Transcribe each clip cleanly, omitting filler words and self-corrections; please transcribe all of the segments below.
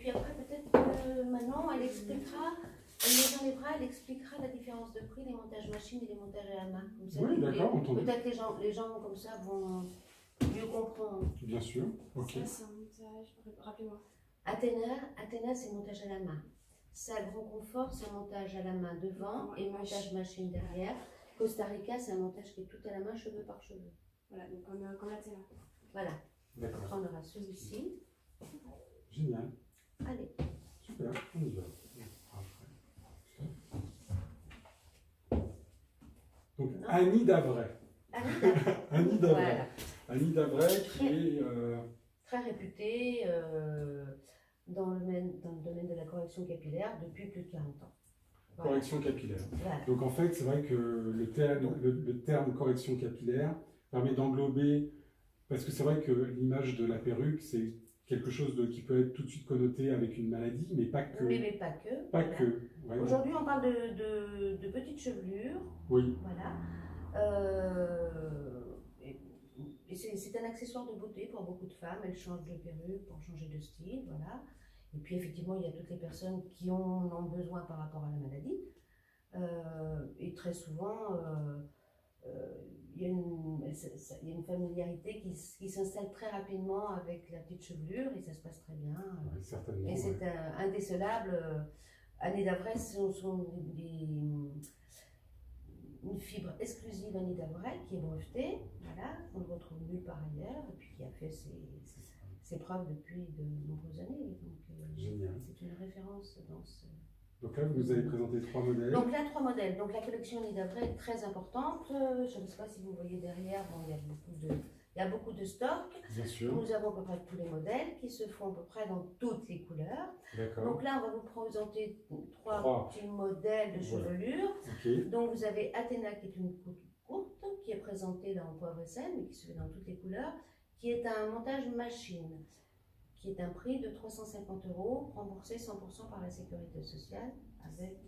puis après, peut-être que Manon, elle expliquera, elle les enlèvera, elle expliquera la différence de prix des montages machines et des montages à la main. Comme ça, Oui, d'accord, entendu. peut-être que les gens comme ça vont mieux comprendre. Bien sûr, ok. Ça, c'est un montage, rappelez-moi. Athéna, c'est montage à la main. Ça, Grand Confort, c'est un montage à la main devant et montage machine derrière. Costa Rica, c'est un montage qui est tout à la main, cheveu par cheveu. Voilà, donc comme Athéna. Voilà. D'accord. Après, on aura celui-ci. Génial. Allez. Super, on y va. Donc, Non. Annie Davray. Annie Davray. Voilà. Annie Davray qui est... Très réputée dans le domaine de la correction capillaire depuis plus de 40 ans. Voilà. correction capillaire. Voilà. Donc en fait, c'est vrai que le terme correction capillaire permet d'englober, parce que c'est vrai que l'image de la perruque, c'est quelque chose qui peut être tout de suite connoté avec une maladie, mais pas que. Mais pas que. Pas voilà. que. Ouais, Aujourd'hui, on parle de petites chevelures. oui. Voilà. Et c'est un accessoire de beauté pour beaucoup de femmes. Elles changent de perruque pour changer de style. Voilà. Et puis effectivement, il y a toutes les personnes qui en ont besoin par rapport à la maladie. Et très souvent, il y a une familiarité qui s'installe très rapidement avec la petite chevelure et ça se passe très bien. Ouais, certainement. Et c'est indécelable. Annie Davray, ce sont une fibre exclusive Annie Davray qui est brevetée, voilà, qu'on ne retrouve nulle part ailleurs, et puis qui a fait ses preuves depuis de nombreuses années. Donc, génial. c'est une référence dans ce... Donc là, vous nous avez présenté 3 modèles. Donc là, 3 modèles. Donc la collection Annie Davray est très importante. Je ne sais pas si vous voyez derrière, bon, il y a beaucoup de stocks. Bien sûr. Nous avons à peu près tous les modèles qui se font à peu près dans toutes les couleurs. D'accord. Donc là, on va vous présenter 3 petits modèles de chevelure. Okay. Donc vous avez Athéna qui est une coupe courte, qui est présentée dans Poivre et Sel, mais qui se fait dans toutes les couleurs, qui est un montage machine, qui est un prix de 350 €, remboursé 100% par la Sécurité sociale, avec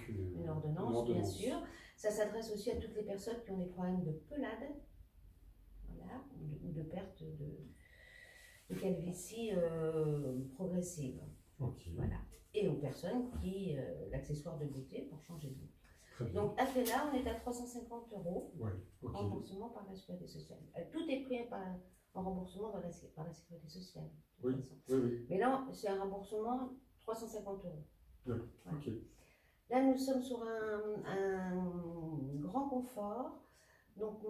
une ordonnance, bien sûr. Ça s'adresse aussi à toutes les personnes qui ont des problèmes de pelade, voilà, ou de perte de calvitie progressive. Okay. Voilà. Et aux personnes qui l'accessoire de beauté pour changer de look. Très bien. Donc, à Athéna, on est à 350 €, ouais, okay. Remboursement par la Sécurité sociale. Tout est pris en remboursement par la Sécurité sociale. Oui, oui. Mais là, c'est un remboursement 350 €. Voilà. Ok. Là, nous sommes sur un grand confort, donc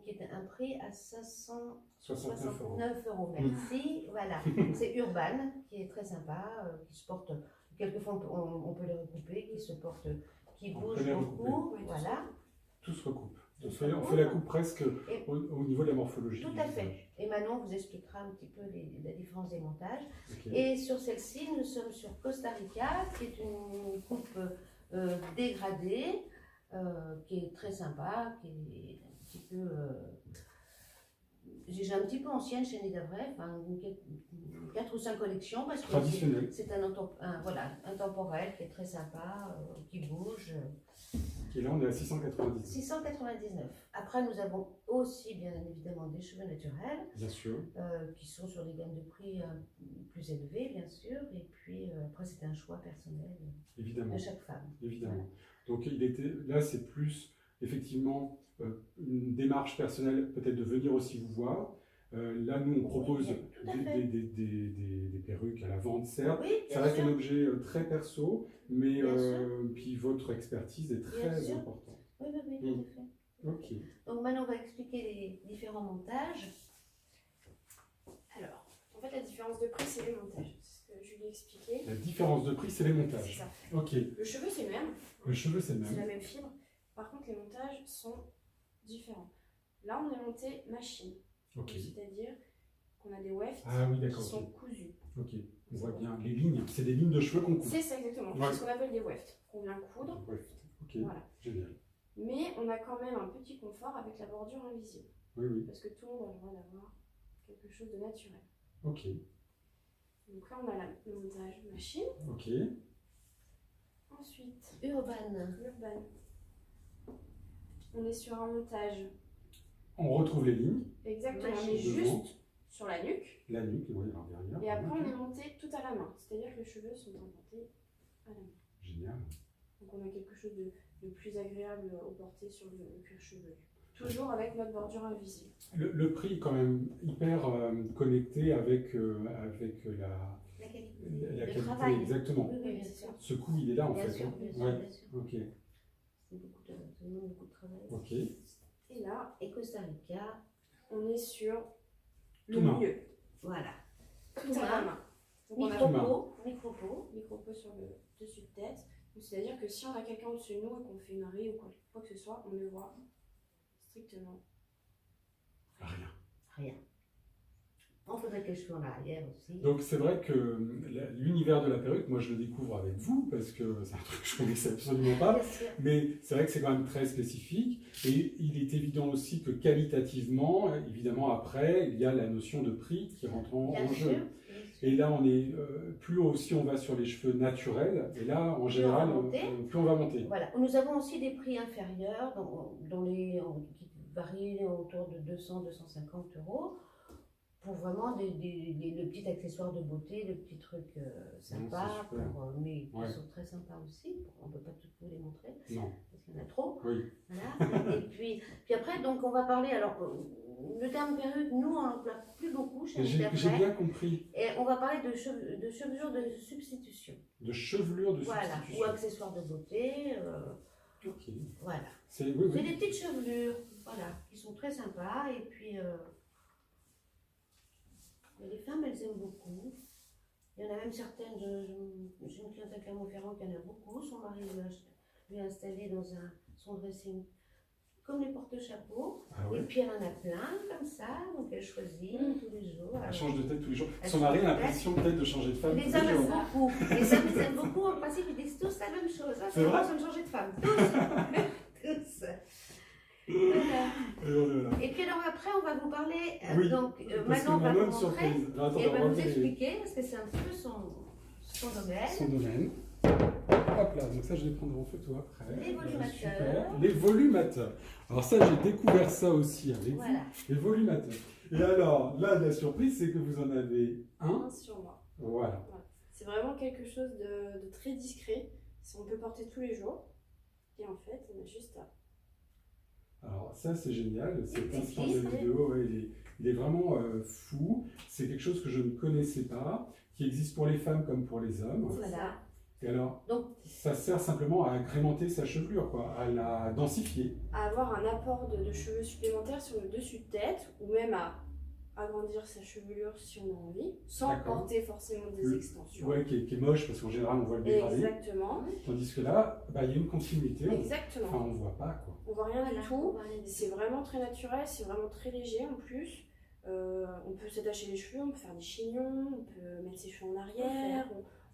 qui est un prix à 569 €. Merci. Voilà. C'est Urban, qui est très sympa, qui se porte, quelquefois on peut les recouper, qui bouge beaucoup. Voilà. Tout se recoupe. On fait la coupe presque au niveau de la morphologie. Tout à fait. Et Manon vous expliquera un petit peu la différence des montages. Okay. Et sur celle-ci, nous sommes sur Costa Rica, qui est une coupe dégradée, qui est très sympa, qui est un petit peu... j'ai un petit peu ancienne chez Annie Davray, enfin 4 ou 5 collections, parce que c'est un temporel qui est très sympa, qui bouge. Et là, on est à 699. 699. Après, nous avons aussi, bien évidemment, des cheveux naturels. Bien sûr. Qui sont sur des gammes de prix plus élevées, bien sûr. Et puis, après, c'est un choix personnel de chaque femme. Évidemment. Voilà. Donc, là, c'est plus, effectivement, une démarche personnelle, peut-être de venir aussi vous voir. Là, nous, on propose des perruques à la vente, certes. Oui, ça reste un objet très perso, mais puis votre expertise est très importante. Oui, tout à fait. Ok. Donc maintenant, on va expliquer les différents montages. Alors, en fait, la différence de prix, c'est les montages. C'est ce que je lui ai expliqué. La différence de prix, c'est les montages. C'est ça. Ok. Le cheveu, c'est le même. Le cheveu, c'est le même. C'est la même fibre. Par contre, les montages sont différents. Là, on est monté machine. Okay. C'est-à-dire qu'on a des wefts qui sont cousus. Ok, on voit bien les lignes, c'est des lignes de cheveux qu'on coud. C'est ça exactement, c'est ce qu'on appelle des wefts, qu'on vient coudre. Weft, ok, voilà. Génial. Mais on a quand même un petit confort avec la bordure invisible. Oui. Parce que tout le monde a le droit d'avoir quelque chose de naturel. Ok. Donc là, on a le montage machine. Ok. Ensuite, Urban. On est sur un montage. On retrouve les lignes. Exactement, mais juste sur la nuque. La nuque, oui, alors derrière. Et après, on ok. est monté tout à la main. C'est-à-dire que les cheveux sont implantés à la main. Génial. Donc on a quelque chose de plus agréable au porté sur le cuir chevelu. Toujours avec notre bordure invisible. Le prix est quand même hyper connecté avec, La qualité, la le qualité. travail. Exactement. Oui, bien sûr. Ce coût, il est là en Bien fait. sûr, hein. bien sûr, Ouais. bien sûr. Ok. Ça demande beaucoup de travail. Ok. Et là, Et Costa Rica, on est sur le Tout main. milieu. voilà. Tout à la main. Donc on a Micro-pot, micro-pot. micro-pot sur le dessus de tête. Donc, c'est-à-dire que si on a quelqu'un au-dessus de nous et qu'on fait une raie ou quoi que ce soit, on ne voit strictement. Rien. Rien. On faudrait que je sois en arrière aussi. Donc c'est vrai que l'univers de la perruque, moi je le découvre avec vous parce que c'est un truc que je connaissais absolument pas. Bien sûr. Mais c'est vrai que c'est quand même très spécifique et il est évident aussi que qualitativement, évidemment après, il y a la notion de prix qui rentre en Bien jeu. sûr. Bien sûr. Et là, on est plus aussi on va sur les cheveux naturels, et là, en général, plus on va monter. Voilà. Nous avons aussi des prix inférieurs qui varient autour de 200-250 euros pour vraiment le petit accessoire de beauté, le petit truc sympa, c'est super. mais qui Ouais. sont très sympas aussi. On ne peut pas toutes vous les montrer Non. parce qu'il y en a trop. Oui. Voilà. Et puis après, donc on va parler. Alors, le terme perruque, nous, on l'emploie plus beaucoup chez J'ai Interprète. bien compris. Et on va parler de chevelure de substitution. De chevelure de Voilà, substitution. ou accessoires de beauté. Ok. Voilà. C'est oui, C'est oui. des petites chevelures, voilà, qui sont très sympas. Et puis, les femmes, elles aiment beaucoup. Il y en a même certaines, j'ai une cliente à Clermont-Ferrand qui en a beaucoup. Son mari lui a installé dans son dressing comme les porte-chapeaux. Ah ouais. Et puis elle en a plein comme ça, donc elle choisit tous les jours. Elle change de tête tous les jours. Elle Son change mari de a tête. l'impression peut-être de changer de femme Les tous hommes les aiment jours. beaucoup. Les hommes ils aiment beaucoup. En principe, ils disent tous la même chose. Ah, C'est c'est vrai l'impression de changer de femme. Tous. Tous. Voilà. Voilà. Et puis alors après, on va vous parler. Oui, Donc Parce maintenant, on que va Manon, vous montrer. surprise. Alors, attendez, Et elle on va va nous regarder expliquer, parce que c'est un petit peu son domaine. son domaine. Hop là, donc ça je vais prendre en photo après. Les volumateurs. Super. Les volumateurs. Alors ça, j'ai découvert ça aussi avec Voilà. vous. Les volumateurs. Et alors, là, la surprise, c'est que vous en avez un. Un sur moi. Voilà. Voilà. C'est vraiment quelque chose de très discret. On peut porter tous les jours. Et en fait, on a juste à. Alors ça, c'est génial. Cet petit instant de fils, oui. vidéo, ouais, il est vraiment fou. C'est quelque chose que je ne connaissais pas, qui existe pour les femmes comme pour les hommes. Voilà. Et alors, Donc, ça sert simplement à agrémenter sa chevelure, quoi, à la densifier. À avoir un apport de cheveux supplémentaires sur le dessus de tête, ou même à agrandir sa chevelure si on a envie, sans D'accord. porter forcément des extensions. Ouais, qui est moche parce qu'en général on voit le dégradé. Exactement. Tandis que là, bah, il y a une continuité. Exactement. Enfin, on ne voit pas, quoi. On voit rien voilà, du tout. on va aller C'est vraiment très naturel, c'est vraiment très léger en plus. On peut s'attacher les cheveux, on peut faire des chignons, on peut mettre ses cheveux en arrière,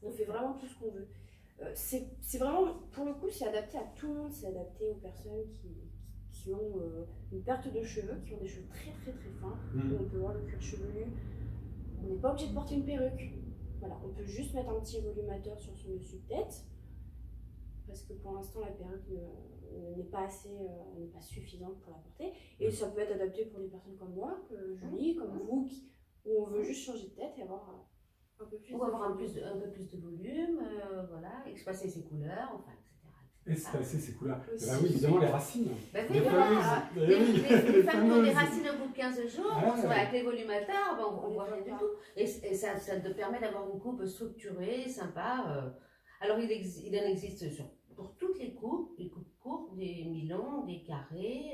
on fait vraiment tout ce qu'on veut. C'est vraiment, pour le coup, c'est adapté à tout le monde, c'est adapté aux personnes qui ont une perte de cheveux, qui ont des cheveux très très très fins, où on peut voir le cuir chevelu. On n'est pas obligé de porter une perruque. Voilà, on peut juste mettre un petit volumateur sur son dessus de tête, parce que pour l'instant la perruque n'est pas suffisante pour la porter. Et ça peut être adapté pour des personnes comme moi, Julie, comme vous, où on veut juste changer de tête et avoir un peu plus On va avoir un volume. peu plus de volume, voilà, espacer ses couleurs, enfin, etc. Espacer ces couleurs. Aussi. Bah oui, évidemment, les racines. Ben Les oui, voilà. fameuses. Eh Les, oui, les femmes qui ont des fameuses. racines au bout de 15 jours, Ah, on ouais. avec les volumateurs, ben, on On voit les rien voit du pas. tout. Et ça te permet d'avoir une coupe structurée, sympa. Alors, il en existe pour toutes les coupes courtes, des mi-longs, des carrés.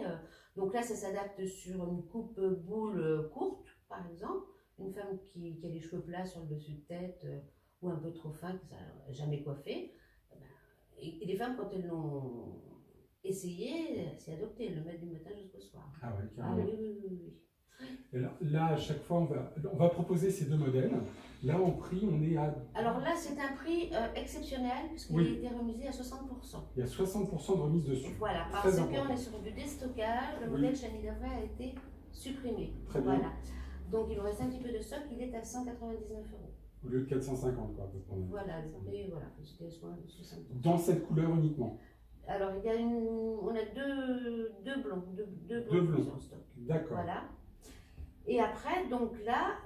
Donc là, ça s'adapte sur une coupe boule courte, par exemple. Une femme qui a les cheveux plats sur le dessus de tête ou un peu trop fins, que ça n'a jamais coiffé. Et les femmes, quand elles l'ont essayé, c'est adopté, elles le mettent du matin jusqu'au soir. Ah ouais, Ah carrément. oui, oui, oui, oui. Et alors, là, à chaque fois, on va proposer ces deux modèles. Là, en prix, on est à... Alors là, c'est un prix exceptionnel, puisqu'il Oui. a été remisé à 60%. Il y a 60% de remise dessus. Voilà, Très parce important. qu'on est sur du déstockage, le Oui. modèle Chani Davray a été supprimé. Très bien. Voilà. Donc il nous reste un petit peu de stock, il est à 199 €. Au lieu de 450, quoi, à peu près. Voilà, le prix, voilà, c'était 60%. Dans cette couleur uniquement. Alors il y a on a deux blonds, deux Deux blonds. blonds en stock. D'accord. Voilà. Et après, donc là,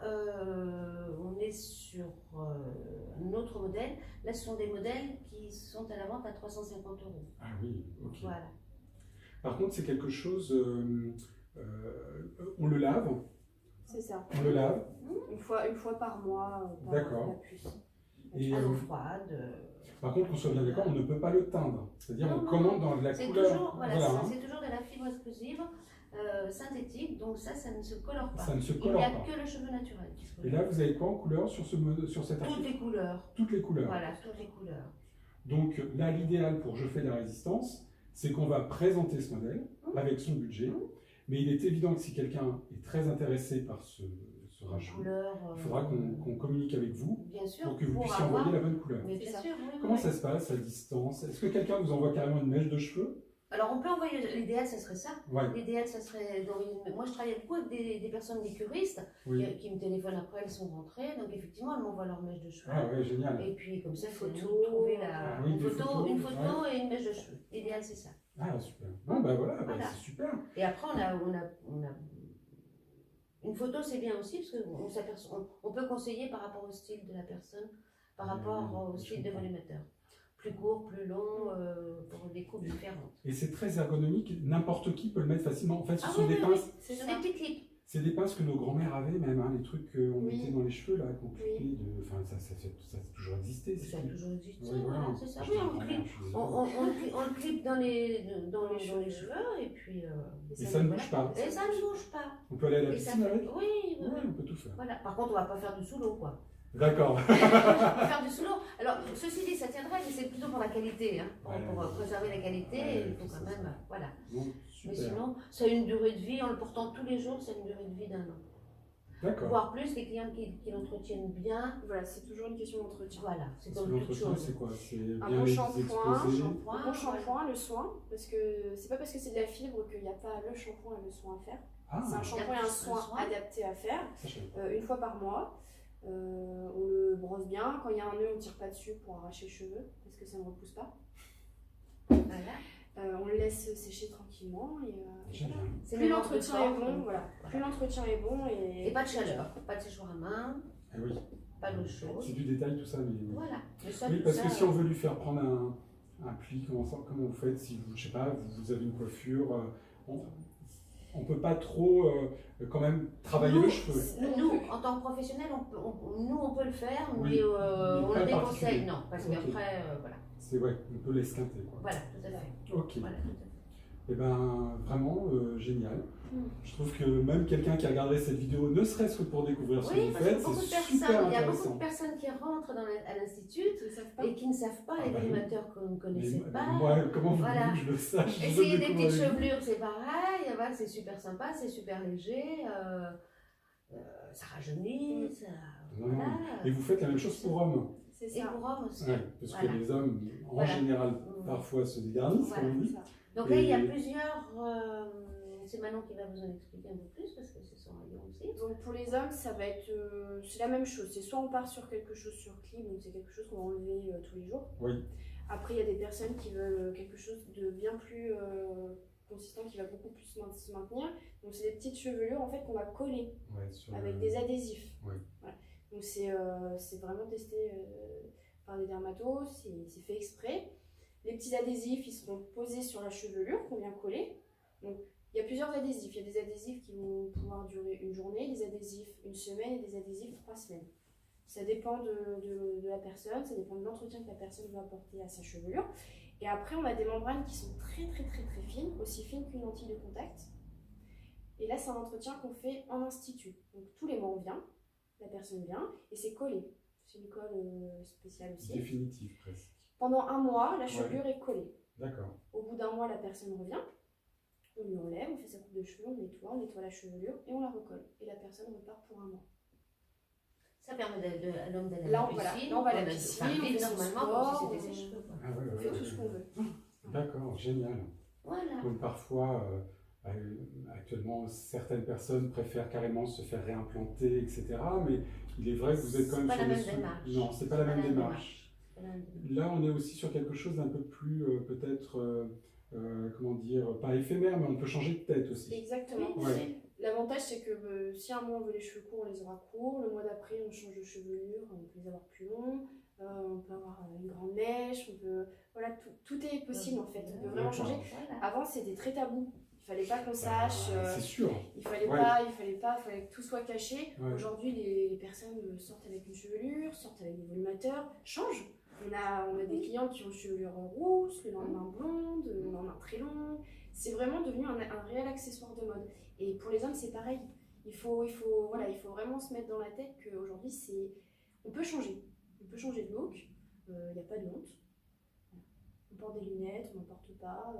on est sur un autre modèle. Là, ce sont des modèles qui sont à la vente à 350 €. Ah oui, ok. Voilà. Par contre, c'est quelque chose, on le lave, C'est ça. on le lave, Une fois par mois, D'accord. pas plus. et À l'eau froide. par contre, qu'on soit bien d'accord, on ne peut pas le teindre. C'est-à-dire, Non, on non, commande dans de la C'est couleur. toujours, voilà, Voilà, hein. c'est toujours de la fibre exclusive, synthétique, donc ça ne se colore pas. Ça ne se Il n'y colore a pas. que le cheveu naturel qui se Et colore. là, vous avez quoi en couleur sur cet Toutes article? les couleurs. Toutes les couleurs. Voilà, toutes les couleurs. Donc là, l'idéal pour Je fais de la résistance, c'est qu'on va présenter ce modèle avec son budget. Mmh. Mais il est évident que si quelqu'un est très intéressé par ce rajout, Couleurs, il faudra qu'on communique avec vous bien sûr, pour que vous pour puissiez avoir- envoyer la bonne couleur. Mais C'est bien ça. sûr, oui, Comment oui. ça se passe à distance? Est-ce que quelqu'un vous envoie carrément une mèche de cheveux? Alors on peut envoyer, l'idéal ça serait ça. Ouais, L'idéal ça serait d'envoyer moi je travaille beaucoup avec des personnes, des curistes, oui. qui me téléphonent après, elles sont rentrées, donc effectivement elles m'envoient leur mèche de cheveux. Ah ouais, génial. Et puis comme ça, Une c'est photo, nous de trouver la, Ah oui, une des photo, photos, une photo et une mèche de cheveux. L'idéal c'est ça. Ah super. Bon bah voilà, bah, Voilà. c'est super. Et après on a une photo c'est bien aussi parce qu'on s'aperçoit, on peut conseiller par rapport au style de la personne, par rapport au je style de comprends. voluméteur. Plus court, plus long, pour des coupes différentes. Et c'est très ergonomique, n'importe qui peut le mettre facilement. En fait, ce Ah sont oui, des oui, pinces. oui. C'est Ce ça. sont des petits clips. C'est des pinces que nos grands-mères avaient même, hein, les trucs qu'on Oui. mettait dans les cheveux là, qu'on clippait Oui. de. Enfin, ça a toujours existé. Ça a toujours existé, Ouais, voilà. voilà, c'est ça. Je Oui, dis on grand-mère, clip. je suis désolé. On le clip dans les cheveux et puis. Et ça ne bouge pas. Et ça ne bouge pas. On peut aller à la Et ça piscine fait- avec? Oui, oui, Oui, oui. on peut tout faire. Voilà. Par contre, on va pas faire du sous l'eau, quoi. D'accord. On va faire du sous l'eau. Alors, ceci dit, ça tiendrait, mais c'est plutôt pour la qualité, hein, pour Ouais. préserver la qualité. Ouais, il faut ça, quand ça. même, voilà. Bon, Mais super. sinon, ça a une durée de vie, en le portant tous les jours, ça a une durée de vie d'1 an. D'accord. Voire plus, les clients qui l'entretiennent bien. Voilà, c'est toujours une question d'entretien. Voilà, c'est Parce que comme toute l'entretien, chose. c'est quoi? C'est Un bien bon les shampoing, exposer. Le bon shampoing, le soin, parce que c'est pas parce que c'est de la fibre qu'il n'y a pas le shampoing et le soin à faire. Ah, C'est un shampoing et un soin soin. adapté à faire, ça, je savais pas. une fois par mois. On le brosse bien. Quand il y a un nœud, on tire pas dessus pour arracher les cheveux, parce que ça ne repousse pas. Voilà. On le laisse sécher tranquillement. Et, Génial. voilà. C'est Plus le l'entretien manque est de bon, forme. voilà. Plus l'entretien est bon Et pas de chaleur, pas de séchoir à main, Ah oui. pas d'eau chaude. C'est du détail tout ça, mais. Voilà. Mais ça, Oui, tout parce ça, que si on veut lui faire prendre un pli, comment vous faites si vous, je sais pas, vous avez une coiffure, on ne peut pas trop quand même travailler le cheveu. Nous, en tant que professionnels, on peut le faire, Oui, mais mais on pas le déconseille, particulier. non, parce Ok. qu'après, voilà. C'est ouais, on peut l'esquinter quoi. Voilà, tout à fait. Ok. Voilà, tout à fait. Et ben vraiment génial. Mm. Je trouve que même quelqu'un qui a regardé cette vidéo, ne serait-ce que pour découvrir ce que Oui, vous parce que faites, beaucoup de c'est personnes, super il y a beaucoup intéressant. de personnes qui rentrent à l'institut Ils ne savent pas. et qui ne savent pas Ah les bah oui. voluméteurs qu'on ne Mais connaissait pas. moi, comment vous Voilà. voulez que je le sache? Je Essayer le des découvre petites avec vous. chevelures, c'est pareil, voilà, c'est super sympa, c'est super léger, ça rajeunit, ça. Non, non. Voilà. Et vous faites la même chose pour hommes. C'est Et ça. pour hommes aussi. Ouais, parce Voilà. que les hommes, en Voilà. général, parfois se dégarnissent, Voilà. comme on C'est dit. ça. Donc là, il y a Et- plusieurs. C'est Manon qui va vous en expliquer un peu plus parce que c'est son rayon aussi. Donc pour les hommes, ça va être c'est la même chose. C'est soit on part sur quelque chose sur clip, donc c'est quelque chose qu'on va enlever tous les jours. Oui. Après, il y a des personnes qui veulent quelque chose de bien plus consistant, qui va beaucoup plus se maintenir. Donc c'est des petites chevelures en fait qu'on va coller Ouais, sur avec le- des adhésifs. Ouais. Voilà. Donc c'est vraiment testé par des dermatos, c'est fait exprès. Les petits adhésifs, ils seront posés sur la chevelure qu'on vient coller. Donc il y a plusieurs adhésifs. Il y a des adhésifs qui vont pouvoir durer une journée, des adhésifs une semaine et des adhésifs 3 semaines. Ça dépend de la personne, ça dépend de l'entretien que la personne va apporter à sa chevelure. Et après, on a des membranes qui sont très très très très fines, aussi fines qu'une lentille de contact. Et là, c'est un entretien qu'on fait en institut. Donc tous les mois, on vient, la personne vient, et c'est collé. C'est une colle spéciale aussi. Définitif presque. Pendant un mois, la chevelure est collée. D'accord. Au bout d'un mois, la personne revient, on lui enlève, on fait sa coupe de cheveux, on nettoie la chevelure et on la recolle. Et la personne repart pour un mois. Ça permet à l'homme d'aller Là, à la voilà. piscine. Là, on va à la comme piscine, enfin, on fait son normalement, comme si sport, c'était ses cheveux. quoi. Ah ouais, On ouais, fait ouais. tout ce qu'on veut. D'accord, génial. Voilà. Donc parfois, actuellement, certaines personnes préfèrent carrément se faire réimplanter, etc. Mais il est vrai que vous êtes quand même C'est pas sur la des même démarche. Non, c'est pas la même démarche. C'est pas la même démarche. Là, on est aussi sur quelque chose d'un peu plus, peut-être, comment dire, pas éphémère, mais on peut changer de tête aussi. Exactement. Oui, Ouais. oui. L'avantage, c'est que si un mois on veut les cheveux courts, on les aura courts. Le mois d'après, on change de chevelure, on peut les avoir plus longs. On peut avoir une grande mèche, voilà, tout est possible en fait. On peut vraiment changer. Voilà. Avant, c'était très tabou. Il fallait pas qu'on sache. C'est sûr. Il fallait pas, il fallait que tout soit caché. Ouais. Aujourd'hui, les personnes sortent avec une chevelure, sortent avec des volumateurs, changent. On a des clients qui ont une chevelure rousse, le lendemain blonde, le lendemain très longue. C'est vraiment devenu un réel accessoire de mode. Et pour les hommes, c'est pareil. Il faut vraiment se mettre dans la tête qu'aujourd'hui, on peut changer. On peut changer de look. Il n'y a pas de honte. On porte des lunettes, on n'en porte pas.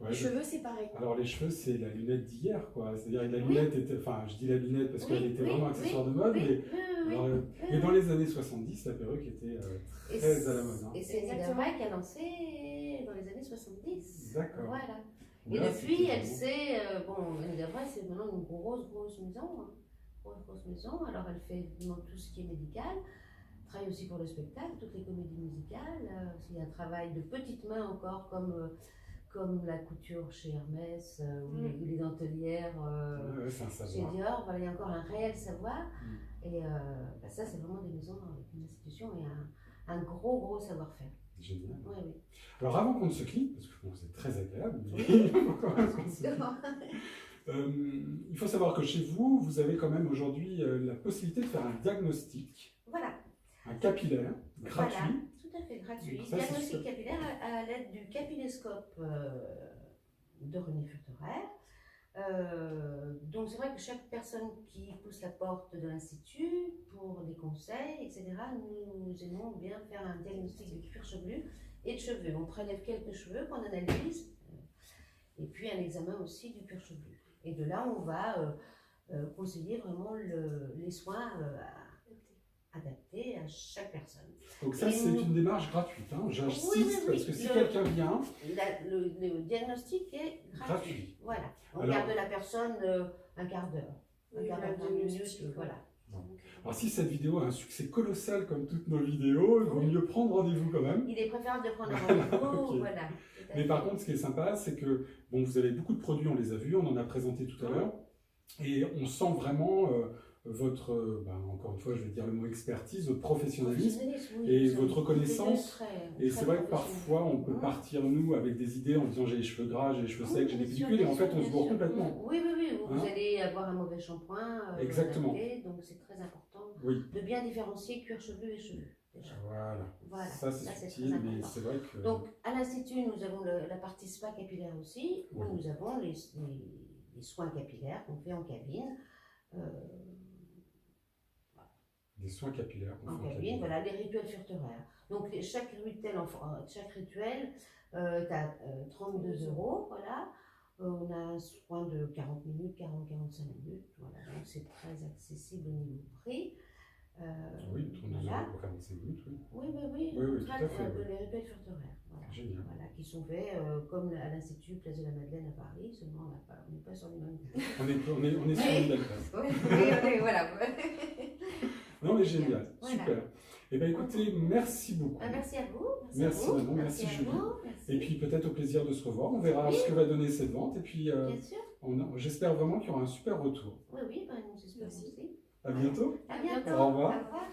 Les cheveux, c'est pareil. Alors les cheveux, c'est la lunette d'hier, quoi. C'est-à-dire que la lunette était... Enfin, je dis la lunette parce qu'elle était vraiment accessoire de mode, mais dans les années 70, la perruque était très à la mode. Hein. Et c'est Nidera qui a lancé dans les années 70. D'accord. Voilà. Et depuis, elle s'est... Nidera, c'est maintenant une grosse maison. Hein. Grosse maison. Alors elle fait vraiment tout ce qui est médical. Travaille aussi pour le spectacle, toutes les comédies musicales. Il y a un travail de petites mains encore, comme la couture chez Hermès ou les dentelières chez Dior. Voilà, il y a encore un réel savoir. Et ça, c'est vraiment des maisons avec une institution et un gros savoir-faire. Génial. Oui. Alors avant qu'on ne se quitte, parce que bon, c'est très agréable, mais il faut savoir que chez vous, vous avez quand même aujourd'hui la possibilité de faire un diagnostic. Voilà. Un capillaire gratuit. Voilà, tout à fait gratuit. Diagnostic capillaire à l'aide du capillescope de René Furterer. Donc c'est vrai que chaque personne qui pousse la porte de l'Institut pour des conseils, etc., nous aimons bien faire un diagnostic de cuir chevelu et de cheveux. On prélève quelques cheveux qu'on analyse et puis un examen aussi du cuir chevelu. Et de là, on va conseiller vraiment les soins adaptés à chaque personne. Donc ça, c'est une démarche gratuite, hein. J'insiste, parce que si quelqu'un vient... Le diagnostic est gratuit. Voilà. On garde la personne un quart d'heure. Un quart d'heure, 20 minutes, voilà. Alors si cette vidéo a un succès colossal comme toutes nos vidéos, il vaut mieux prendre rendez-vous quand même. Il est préférable de prendre rendez-vous, Okay. voilà. Mais par contre, ce qui est sympa, c'est que bon, vous avez beaucoup de produits, on les a vus, on en a présenté tout à l'heure, et on sent vraiment votre, encore une fois, je vais dire le mot expertise, votre professionnalisme et votre connaissance. Et c'est vrai que parfois, on peut partir, nous, avec des idées en disant j'ai les cheveux gras, j'ai les cheveux secs, j'ai des pellicules, et en fait, on se bourre complètement. Oui, vous allez avoir un mauvais shampoing. Exactement. Donc c'est très important de bien différencier cuir chevelu et cheveux. Déjà. Voilà. Ça c'est subtil, mais c'est vrai que... Donc à l'Institut, nous avons la partie spa capillaire aussi, où nous avons les soins capillaires qu'on fait en cabine. Des soins capillaires qu'on fait en cabine. Voilà, les rituels Furterer. Donc chaque rituel est à 32 €, voilà. On a un soin de 40 minutes, 40-45 minutes, voilà. Donc c'est très accessible au niveau prix. Oui, 32 € pour 45 minutes, oui. Oui, tout à fait. Les rituels Furterer, voilà. Génial. Voilà, qui sont faits comme à l'Institut Place de la Madeleine à Paris, seulement on n'est pas sur les mêmes. On est sur une belle place. Oui, voilà. Non, mais génial, super. Eh bien écoutez, merci beaucoup. Merci à vous. Merci Manon, merci Julie. Et puis peut-être au plaisir de se revoir. On verra ce que va donner cette vente. Et puis j'espère vraiment qu'il y aura un super retour. Oui, nous espérons aussi. À bientôt. À bientôt. Au revoir. Au revoir.